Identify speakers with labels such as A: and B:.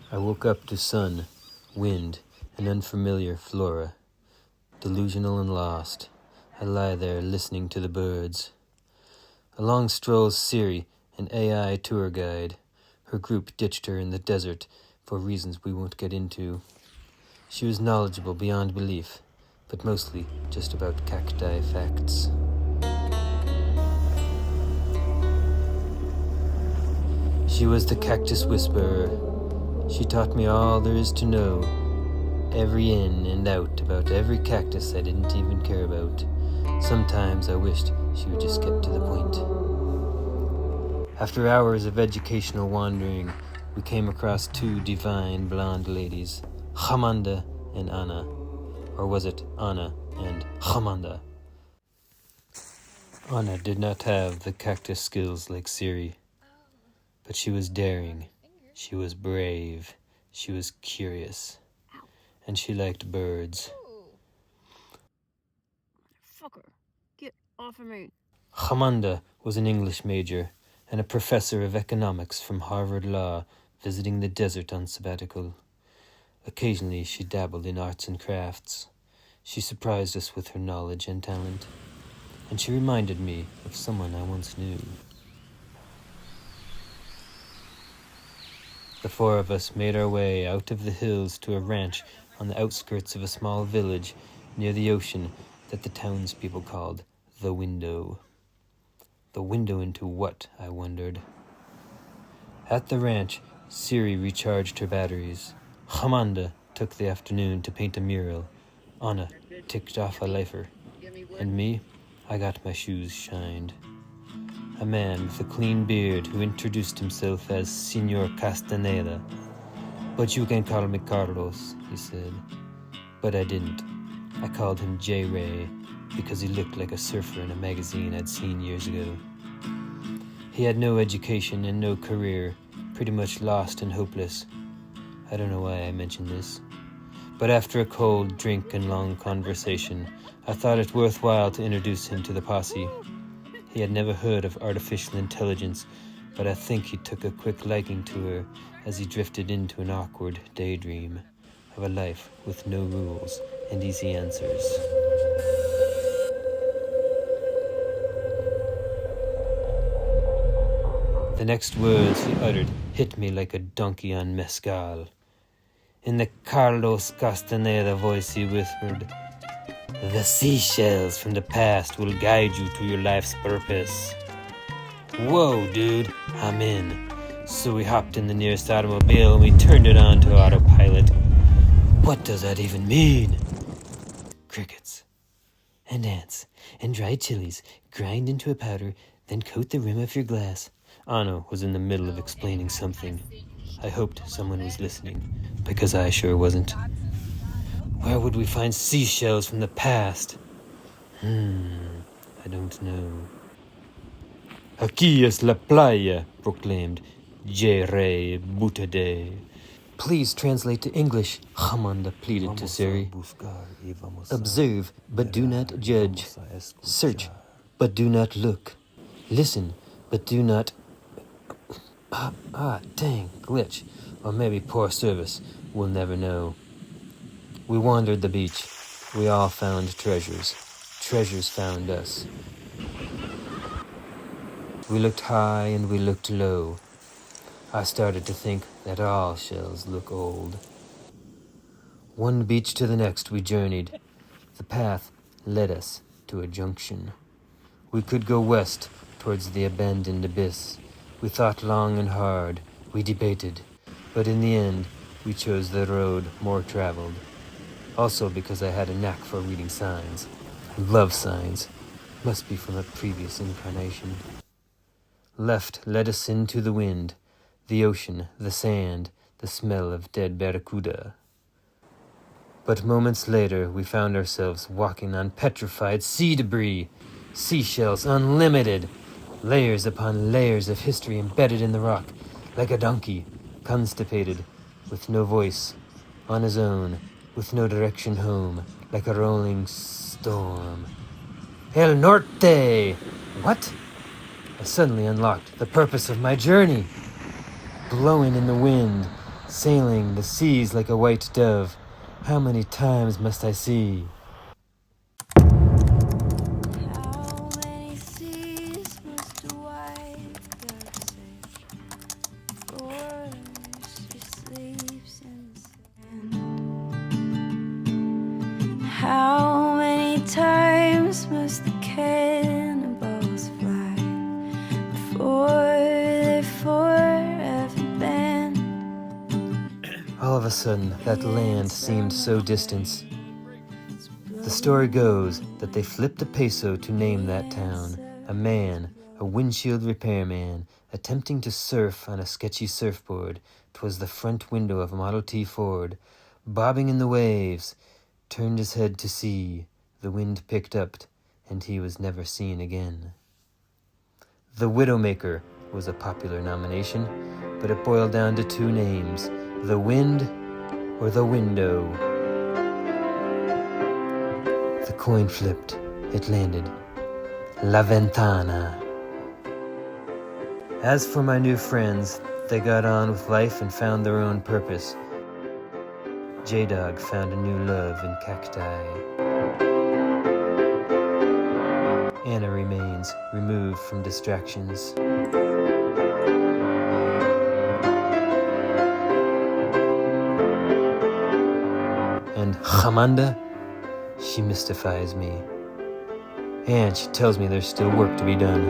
A: I woke up to sun, wind, and unfamiliar flora. Delusional and lost, I lie there listening to the birds. Along strolls Siri, an AI tour guide. Her group ditched her in the desert for reasons we won't get into. She was knowledgeable beyond belief, but mostly just about cacti facts. She was the cactus whisperer. She taught me all there is to know, every in and out about every cactus I didn't even care about. Sometimes I wished she would just get to the point. After hours of educational wandering, we came across two divine blonde ladies, Hamanda and Anna. Or was it Anna and Hamanda? Anna did not have the cactus skills like Siri, but she was daring, she was brave, she was curious, and she liked birds.
B: Fucker, get off of me.
A: Hamanda was an English major and a professor of economics from Harvard Law, visiting the desert on sabbatical. Occasionally she dabbled in arts and crafts. She surprised us with her knowledge and talent, and she reminded me of someone I once knew. The four of us made our way out of the hills to a ranch on the outskirts of a small village near the ocean that the townspeople called the Window. The window into what, I wondered. At the ranch, Siri recharged her batteries. Hamanda took the afternoon to paint a mural. Anna ticked off a lifer. And me, I got my shoes shined. A man with a clean beard who introduced himself as Senor Castaneda. "But you can call me Carlos," he said. But I didn't. I called him J. Ray because he looked like a surfer in a magazine I'd seen years ago. He had no education and no career, pretty much lost and hopeless. I don't know why I mention this, but after a cold drink and long conversation, I thought it worthwhile to introduce him to the posse. He had never heard of artificial intelligence, but I think he took a quick liking to her as he drifted into an awkward daydream of a life with no rules and easy answers. The next words he uttered hit me like a donkey on mezcal. In the Carlos Castaneda voice he whispered, "The seashells from the past will guide you to your life's purpose." Whoa, dude, I'm in. So we hopped in the nearest automobile and we turned it on to autopilot. What does that even mean? Crickets, and ants, and dried chilies, grind into a powder, then coat the rim of your glass. Anna was in the middle of explaining something. I hoped someone was listening, because I sure wasn't. Where would we find seashells from the past? I don't know. "Aquí es la playa," proclaimed J. Ray Butade. "Please translate to English," Hamanda pleaded to Siri. "Observe, but do not judge. Search, but do not look. Listen, but do not..." Dang, glitch. Or maybe poor service. We'll never know. We wandered the beach. We all found treasures. Treasures found us. We looked high and we looked low. I started to think that all shells look old. One beach to the next we journeyed. The path led us to a junction. We could go west towards the abandoned abyss. We thought long and hard. We debated. But in the end, we chose the road more traveled. Also because I had a knack for reading signs. I love signs. Must be from a previous incarnation. Left led us into the wind, the ocean, the sand, the smell of dead barracuda. But moments later, we found ourselves walking on petrified sea debris. Seashells unlimited. Layers upon layers of history embedded in the rock, like a donkey, constipated, with no voice, on his own, with no direction home, like a rolling storm. El Norte! What? I suddenly unlocked the purpose of my journey. Blowing in the wind, Sailing the seas like a white dove, how many times must I see?
C: How many seas must a white dove sail before she sleeps in the sand? How many times must the cannonballs fly before they're forever banned?
A: All of a sudden, that land seemed so distant. The story goes that they flipped a peso to name that town. A man, a windshield repairman, attempting to surf on a sketchy surfboard. 'Twas the front window of a Model T Ford, bobbing in the waves, turned his head to see. The wind picked up, and he was never seen again. The Widowmaker was a popular nomination, but it boiled down to two names: the wind or the window. The coin flipped, it landed. La Ventana. As for my new friends, they got on with life and found their own purpose. J-Dog found a new love in cacti. Anna remains removed from distractions. And Jamanda, she mystifies me. And she tells me there's still work to be done.